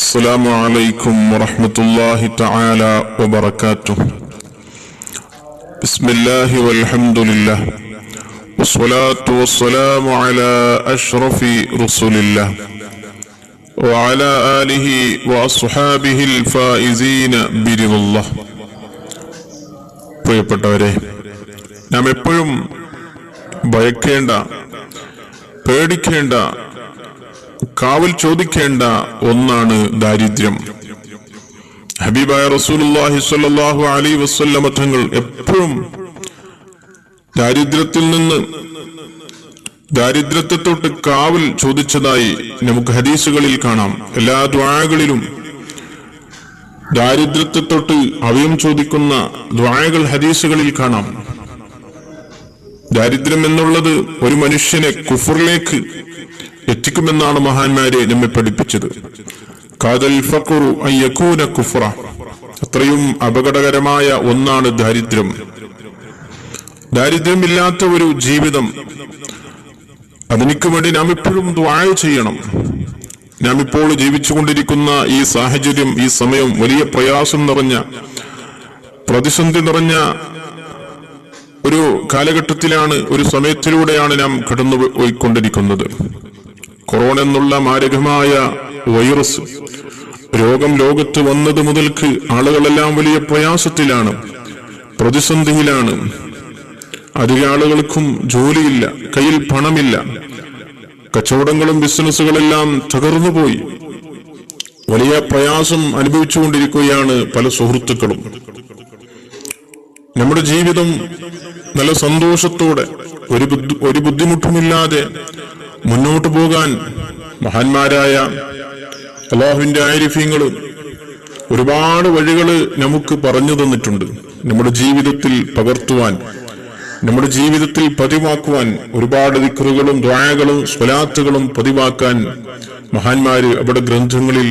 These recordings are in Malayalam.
السلام عليكم ورحمة الله تعالى وبركاته. بسم الله والحمد لله والصلاة والسلام على أشرف رسول الله وعلى آله وأصحابه الفائزين برضا الله. പ്രിയപ്പെട്ടവരെ, നാം എപ്പോഴും ഭയക്കേണ്ട, പേടിക്കേണ്ട, കാവൽ ചോദിക്കേണ്ട ഒന്നാണ് ദാരിദ്ര്യം. ഹബീബായ റസൂലുള്ളാഹി സ്വല്ലല്ലാഹു അലൈഹി വസല്ലം തങ്ങൾ എപ്പോഴും ദാരിദ്ര്യത്തെ തൊട്ട് കാവൽ ചോദിച്ചതായി നമുക്ക് ഹദീസുകളിൽ കാണാം. എല്ലാ ദുആകളിലും ദാരിദ്ര്യത്തെ തൊട്ട് അഭയം ചോദിക്കുന്ന ദുആകൾ ഹദീസുകളിൽ കാണാം. ദാരിദ്ര്യം എന്നുള്ളത് ഒരു മനുഷ്യനെ കുഫറിലേക്ക് എത്തിക്കുമെന്നാണ് മഹാന്മാരെ നമ്മെ പഠിപ്പിച്ചത്. കാദൽ ഫഖ്റു അൻ യകൂന കുഫ്റ, അത്രയും അപകടകരമായ ഒന്നാണ് ദാരിദ്ര്യം. ദാരിദ്ര്യമില്ലാത്ത ഒരു ജീവിതം, അതിനു വേണ്ടി നാം എപ്പോഴും ദുആ ചെയ്യണം. നാം ഇപ്പോൾ ജീവിച്ചുകൊണ്ടിരിക്കുന്ന ഈ സാഹചര്യം, ഈ സമയം വലിയ പ്രയാസം നിറഞ്ഞ, പ്രതിസന്ധി നിറഞ്ഞ ഒരു കാലഘട്ടത്തിലാണ്, ഒരു സമയത്തിലൂടെയാണ് നാം കടന്നുപോയിക്കൊണ്ടിരിക്കുന്നത്. കൊറോണ എന്നുള്ള മാരകമായ വൈറസ് രോഗം ലോകത്ത് വന്നത് മുതൽക്ക് ആളുകളെല്ലാം വലിയ പ്രയാസത്തിലാണ്, പ്രതിസന്ധിയിലാണ്. അധിക ആളുകൾക്കും ജോലിയില്ല, കയ്യിൽ പണമില്ല, കച്ചവടങ്ങളും ബിസിനസ്സുകളെല്ലാം തകർന്നുപോയി. വലിയ പ്രയാസം അനുഭവിച്ചുകൊണ്ടിരിക്കുകയാണ് പല സുഹൃത്തുക്കളും. നമ്മുടെ ജീവിതം നല്ല സന്തോഷത്തോടെ ഒരു ബുദ്ധിമുട്ടുമില്ലാതെ മുന്നോട്ട് പോകാൻ മഹാന്മാരായ അല്ലാഹുവിന്റെ ആരിഫീങ്ങൾ ഒരുപാട് വഴികള് നമുക്ക് പറഞ്ഞു തന്നിട്ടുണ്ട്. നമ്മുടെ ജീവിതത്തിൽ പകർത്തുവാൻ, നമ്മുടെ ജീവിതത്തിൽ പതിവാക്കുവാൻ ഒരുപാട് ദിക്റുകളും ദുആകളും സ്വലാത്തുകളും പതിവാക്കാൻ മഹാന്മാര് അവിടെ ഗ്രന്ഥങ്ങളിൽ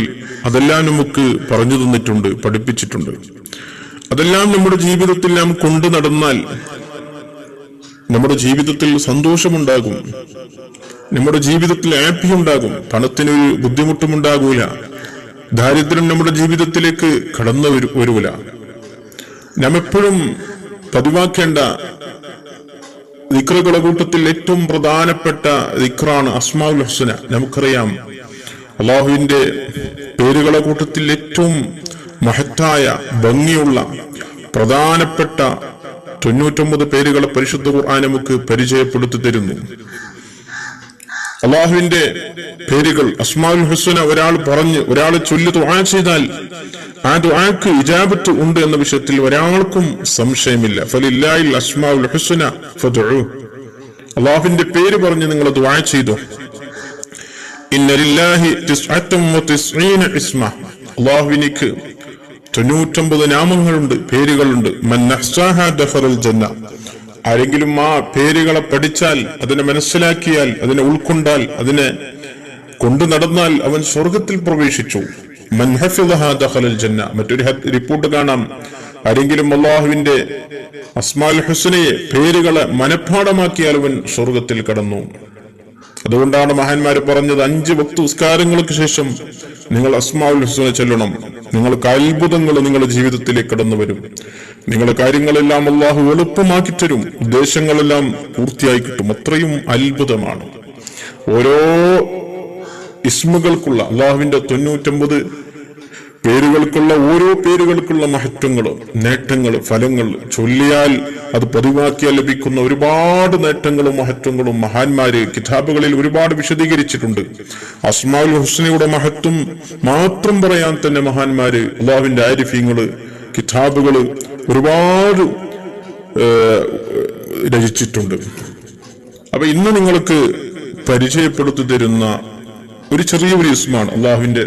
അതെല്ലാം നമുക്ക് പറഞ്ഞു തന്നിട്ടുണ്ട്, പഠിപ്പിച്ചിട്ടുണ്ട്. അതെല്ലാം നമ്മുടെ ജീവിതത്തിൽ നാം കൊണ്ടു നടന്നാൽ നമ്മുടെ ജീവിതത്തിൽ സന്തോഷമുണ്ടാകും, നമ്മുടെ ജീവിതത്തിൽ ഹാപ്പി ഉണ്ടാകും, പണത്തിനൊരു ബുദ്ധിമുട്ടുമുണ്ടാകൂല, ദാരിദ്ര്യം നമ്മുടെ ജീവിതത്തിലേക്ക് കടന്നു വരൂല. നാം എപ്പോഴും പതിവാക്കേണ്ട ദിക്റുകളുടെ കൂട്ടത്തിൽ ഏറ്റവും പ്രധാനപ്പെട്ട ദിക്റാണ് അസ്മാഉൽ ഹുസ്ന. നമുക്കറിയാം, അല്ലാഹുവിന്റെ പേരുകളുടെ കൂട്ടത്തിൽ ഏറ്റവും മഹത്തായ, ഭംഗിയുള്ള, പ്രധാനപ്പെട്ട 99 പേരുകളെ പരിശുദ്ധ ഖുർആൻ നമുക്ക് പരിചയപ്പെടുത്തി തരുന്നു. അല്ലാഹുവിന്റെ പേരുകൾ അസ്മാഉൽ ഹുസ്ന ഒരാൾ ചൊല്ലി ദുആ ചെയ്താൽ ആ ദുആക്ക് ഇജാബത്ത് ഉണ്ട് എന്ന വിഷയത്തിൽ ഒരാൾക്കും സംശയമില്ല. ഫലില്ലാഹിൽ അസ്മാഉൽ ഹുസ്ന ഫദ്ഉ, അല്ലാഹുവിന്റെ പേര് പറഞ്ഞ് നിങ്ങൾ ദുആ ചെയ്തു. ഇന്ന ലില്ലാഹി 99 ഇസ്മ, അല്ലാഹുവിനിക്ക് 99 നാമങ്ങളുണ്ട്, പേരുകളുണ്ട്. മൻ അഹ്സാഹാ ദഖലൽ ജന്ന, ആരെങ്കിലും ആ പേരുകളെ പഠിച്ചാൽ, അതിനെ മനസ്സിലാക്കിയാൽ, അതിനെ ഉൾക്കൊണ്ടാൽ, അതിനെ കൊണ്ടു നടന്നാൽ അവൻ സ്വർഗത്തിൽ പ്രവേശിച്ചു. മൻ ഹഫിളഹാ ദഖലൽ ജന്ന. മറ്റൊരു റിപ്പോർട്ട് കാണാം, ആരെങ്കിലും അല്ലാഹുവിന്റെ അസ്മാഉൽ ഹുസ്നയെ, പേരുകളെ മനഃപ്പാഠമാക്കിയാൽ അവൻ സ്വർഗത്തിൽ കടന്നു. അതുകൊണ്ടാണ് മഹാന്മാര് പറഞ്ഞത്, 5 വക്ത് നിസ്കാരങ്ങൾക്ക് ശേഷം നിങ്ങൾ അസ്മാഉൽ ഹുസ്ന ചൊല്ലണം. നിങ്ങൾക്ക് അത്ഭുതങ്ങൾ നിങ്ങളുടെ ജീവിതത്തിലേക്ക് കടന്നു വരും. നിങ്ങളുടെ കാര്യങ്ങളെല്ലാം അല്ലാഹു എളുപ്പമാക്കി തരും, ഉദ്ദേശങ്ങളെല്ലാം പൂർത്തിയായി കിട്ടും. അത്രയും അത്ഭുതമാണ് ഓരോ ഇസ്മുകൾക്കുള്ള, അല്ലാഹുവിന്റെ 99 പേരുകൾക്കുള്ള, ഓരോ പേരുകൾക്കുള്ള മഹത്വങ്ങള്, നേട്ടങ്ങള്, ഫലങ്ങൾ ചൊല്ലിയാൽ, അത് പതിവാക്കിയാൽ ലഭിക്കുന്ന ഒരുപാട് നേട്ടങ്ങളും മഹത്വങ്ങളും മഹാന്മാര് കിതാബുകളിൽ ഒരുപാട് വിശദീകരിച്ചിട്ടുണ്ട്. അസ്മാഉൽ ഹുസ്നയുടെ മഹത്വം മാത്രം പറയാൻ തന്നെ മഹാന്മാര്, അല്ലാഹുവിന്റെ ആരിഫീങ്ങള് കിതാബുകള് ഒരുപാട് രചിച്ചിട്ടുണ്ട്. അപ്പൊ ഇന്ന് നിങ്ങൾക്ക് പരിചയപ്പെടുത്തി തരുന്ന ഒരു ചെറിയൊരു ഇസ്മാണ് അല്ലാഹുവിന്റെ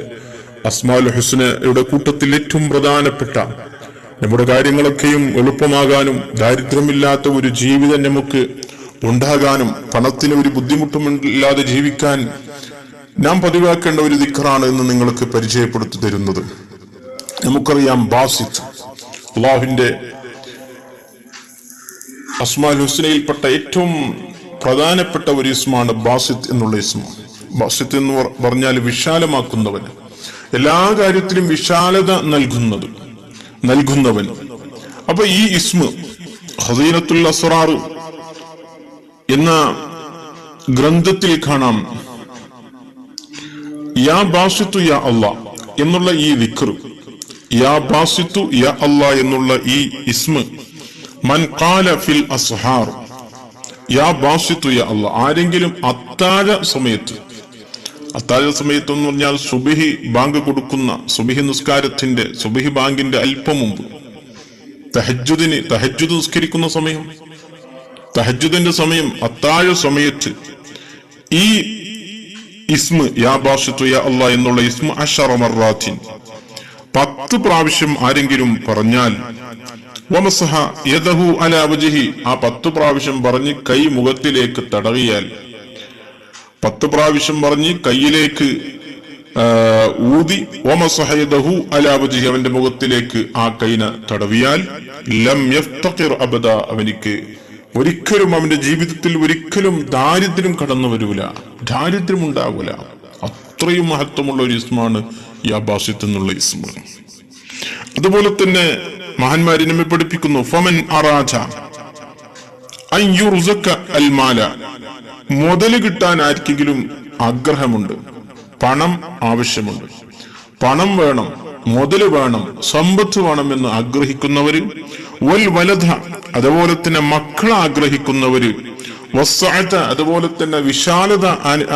അസ്മാഉൽ ഹുസ്നയുടെ കൂട്ടത്തിൽ ഏറ്റവും പ്രധാനപ്പെട്ട, നമ്മുടെ കാര്യങ്ങളൊക്കെയും എളുപ്പമാകാനും ദാരിദ്ര്യമില്ലാത്ത ഒരു ജീവിതം നമുക്ക് ഉണ്ടാകാനും പണത്തിന് ഒരു ബുദ്ധിമുട്ടുമില്ലാതെ ജീവിക്കാൻ നാം പതിവാക്കേണ്ട ഒരു ദിക്റാണ് എന്ന് നിങ്ങൾക്ക് പരിചയപ്പെടുത്തി തരുന്നത്. നമുക്കറിയാം, ബാസിത്ത്, അല്ലാഹുവിന്റെ അസ്മാഉൽ ഹുസ്നയിൽപ്പെട്ട ഏറ്റവും പ്രധാനപ്പെട്ട ഒരു ഇസ്മാണ് ബാസിത്ത് എന്നുള്ള ഇസ്മ. ബാസിത്ത് എന്ന് പറഞ്ഞാൽ വിശാലമാക്കുന്നവൻ. എല്ലാ കാര്യത്തിലും വിശാലത നൽകുന്നവൻ. അപ്പൊ ഈ ഇസ്മ ഖസീനത്തുൽ അസ്റാർ എന്ന ഗ്രന്ഥത്തിൽ കാണാം, യാ ബാസിത്തു യാ അല്ലാ എന്നുള്ള ഈ ദിക്ർ, യാ ബാസിത്തു യാ അല്ലാ എന്നുള്ള ഈ ഇസ്മ, മൻ ഖാല ഫിൽ അസ്ഹാർ യാ ബാസിത്തു യാ അല്ലാ, ആരെങ്കിലും അത്താഴ സമയത്ത് എന്ന് പറഞ്ഞാൽ സുബ്ഹി ബാങ്ക് കൊടുക്കുന്ന സുബ്ഹി നിസ്കാരത്തിന്റെ സുബ്ഹി ബാങ്കിന്റെ അല്പം മുമ്പ്, തഹജ്ജുദ് നിസ്കരിക്കുന്ന സമയം, തഹജ്ജുദിന്റെ സമയം, അത്താഴ സമയത്ത് ഈ ഇസ്മ യാ ബാസിത്തു യാ അല്ലാ എന്നുള്ള ഇസ്മ 10 മർറാത്തിൻ 10 പ്രാവശ്യം ആരെങ്കിലും പറഞ്ഞാൽ, വമസഹ യദഹു അലാ വജ്ഹി, ആ 10 പ്രാവശ്യം പറഞ്ഞ് കൈ മുഖത്തിലേക്ക് തടവിയാൽ, 10 പ്രാവശ്യം പറഞ്ഞ് കൈയിലേക്ക് ഊതി, വമസഹ യദഹു അലാ വജ്ഹി, അവന്റെ മുഖത്തിലേക്ക് ആ കൈന തടവിയാൽ, ലം യഫ്തഖിർ അബദ, അവനിക്ക് ഒരിക്കലും അവന്റെ ജീവിതത്തിൽ ഒരിക്കലും ദാരിദ്ര്യം കടന്നു വരൂല, ദാരിദ്ര്യം ഉണ്ടാകൂല. അത്രയും മഹത്വമുള്ള ഒരു ഇസ്മാണ് യാ ബാസിത്ത് എന്നുള്ള ഇസ്മ. അതുപോലെ തന്നെ മഹാന്മാരെ നമ്മെ പഠിപ്പിക്കുന്നു, ഫമൻ അറാജ അൻ യുർസക അൽ മാല, മുതല് കിട്ടാൻ ആർക്കെങ്കിലും ആഗ്രഹമുണ്ട്, പണം ആവശ്യമുണ്ട്, പണം വേണം, മുതല് വേണം, സമ്പത്ത് വേണമെന്ന് ആഗ്രഹിക്കുന്നവര്, വൽ വലദ, അതുപോലെ തന്നെ മക്കളെ ആഗ്രഹിക്കുന്നവര്, വസ്സഅത, അതുപോലെ തന്നെ വിശാലത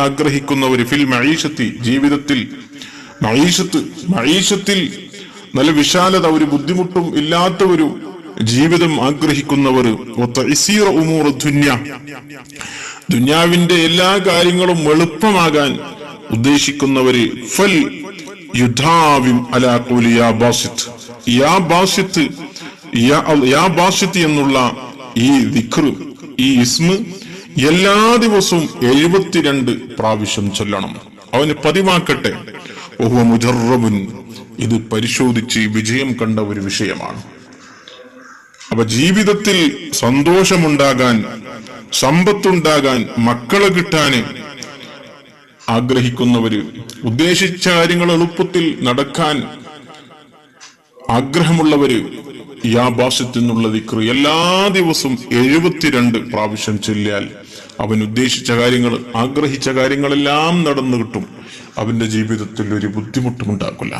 ആഗ്രഹിക്കുന്നവര്, ഫിൽ മഈശത്തി, ജീവിതത്തിൽ മഈശത്തിൽ നല്ല വിശാലത, ഒരു ബുദ്ധിമുട്ടും ഇല്ലാത്ത ഒരു ജീവിതം ആഗ്രഹിക്കുന്നവർ, വതഈസീറ ഉമൂർ ദുനിയ, ദുനിയാവിന്റെ എല്ലാ കാര്യങ്ങളും എളുപ്പമാകാൻ ഉദ്ദേശിക്കുന്നവര്, ഫൽ യുദാവിം അലാ ഖൗലി യാ ബാസിത്ത്, യാ ബാസിത്ത് യാ ബാസിത്ത് എന്നുള്ള ഈ ദിക്ർ, ഈ ഇസ്മ എല്ലാ ദിവസവും 72 പ്രാവശ്യം ചൊല്ലണം. അവന് പതിവാക്കട്ടെ. വഹുവ മുജറബുൻ, ഇത് പരിശോധിച്ച് വിജയം കണ്ട ഒരു വിഷയമാണ്. അപ്പൊ ജീവിതത്തിൽ സന്തോഷമുണ്ടാകാൻ, സമ്പത്തുണ്ടാകാൻ, മക്കളെ കിട്ടാന് ആഗ്രഹിക്കുന്നവര്, ഉദ്ദേശിച്ച കാര്യങ്ങൾ എളുപ്പത്തിൽ നടക്കാൻ ആഗ്രഹമുള്ളവര്, യാ ബാസിത്ത് എന്നുള്ള ദിക്ർ എല്ലാ ദിവസവും 72 പ്രാവശ്യം ചൊല്ലിയാൽ അവൻ ഉദ്ദേശിച്ച കാര്യങ്ങൾ, ആഗ്രഹിച്ച കാര്യങ്ങളെല്ലാം നടന്നു കിട്ടും. അവന്റെ ജീവിതത്തിൽ ഒരു ബുദ്ധിമുട്ടും ഉണ്ടാക്കില്ല.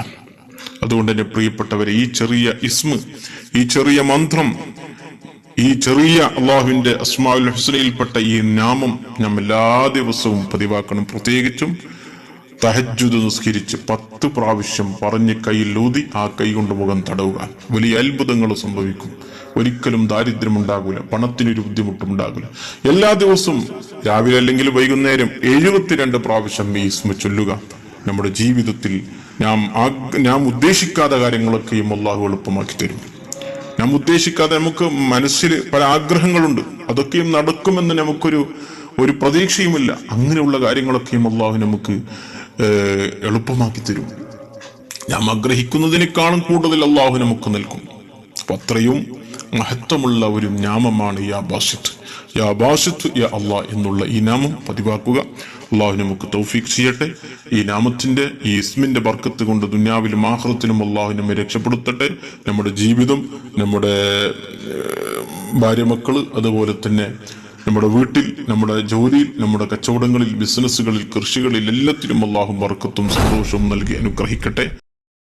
അതുകൊണ്ട് തന്നെ പ്രിയപ്പെട്ടവരെ, ഈ ചെറിയ ഇസ്മ, ഈ ചെറിയ മന്ത്രം, ഈ ചെറിയ അള്ളാഹുവിന്റെ അസ്മാഉൽ ഹുസ്നയിൽപ്പെട്ട ഈ നാമം നാം എല്ലാ ദിവസവും പതിവാക്കണം. പ്രത്യേകിച്ചും തഹജ്ജുദ് നിസ്കരിച്ച് 10 പ്രാവശ്യം പറഞ്ഞ് കൈയിൽ ഊതി ആ കൈ കൊണ്ട് മുഖം തടവുക. വലിയ അത്ഭുതങ്ങൾ സംഭവിക്കും. ഒരിക്കലും ദാരിദ്ര്യം ഉണ്ടാകൂല, പണത്തിനൊരു ബുദ്ധിമുട്ടും ഉണ്ടാകില്ല. എല്ലാ ദിവസവും രാവിലെ അല്ലെങ്കിൽ വൈകുന്നേരം 72 പ്രാവശ്യം ഈ ഇസ്മ ചൊല്ലുക. നമ്മുടെ ജീവിതത്തിൽ നാം ഉദ്ദേശിക്കാത്ത കാര്യങ്ങളൊക്കെയും അള്ളാഹു എളുപ്പമാക്കി തരും. നാം ഉദ്ദേശിക്കാതെ, നമുക്ക് മനസ്സിൽ പല ആഗ്രഹങ്ങളുണ്ട്, അതൊക്കെയും നടക്കുമെന്ന് നമുക്കൊരു പ്രതീക്ഷയുമില്ല. അങ്ങനെയുള്ള കാര്യങ്ങളൊക്കെയും അള്ളാഹു നമുക്ക് എളുപ്പമാക്കി തരും. നാം ആഗ്രഹിക്കുന്നതിനേക്കാളും കൂടുതൽ അള്ളാഹു നമുക്ക് നൽകും. അപ്പൊ അത്രയും മഹത്വമുള്ള ഒരു നാമമാണ് യാ ബാസിത്ത്. യാ ബാസിത്ത് യാ അള്ളാഹ് എന്നുള്ള ഈ നാമം പതിവാക്കുക. അള്ളാഹു നമുക്ക് തൗഫീഖ് ചെയ്യട്ടെ. ഈ നാമത്തിന്റെ, ഈ ഇസ്മിന്റെ ബർക്കത്ത് കൊണ്ട് ദുനിയാവിലും ആഖിറത്തിലും അള്ളാഹു നമ്മെ രക്ഷപ്പെടുത്തട്ടെ. നമ്മുടെ ജീവിതം, നമ്മുടെ ഭാര്യ മക്കള്, അതുപോലെ തന്നെ നമ്മുടെ വീട്ടിൽ, നമ്മുടെ ജോലിയിൽ, നമ്മുടെ കച്ചവടങ്ങളിൽ, ബിസിനസ്സുകളിൽ, കൃഷികളിൽ എല്ലാത്തിലും അള്ളാഹു ബർക്കത്തും സന്തോഷവും നൽകി അനുഗ്രഹിക്കട്ടെ.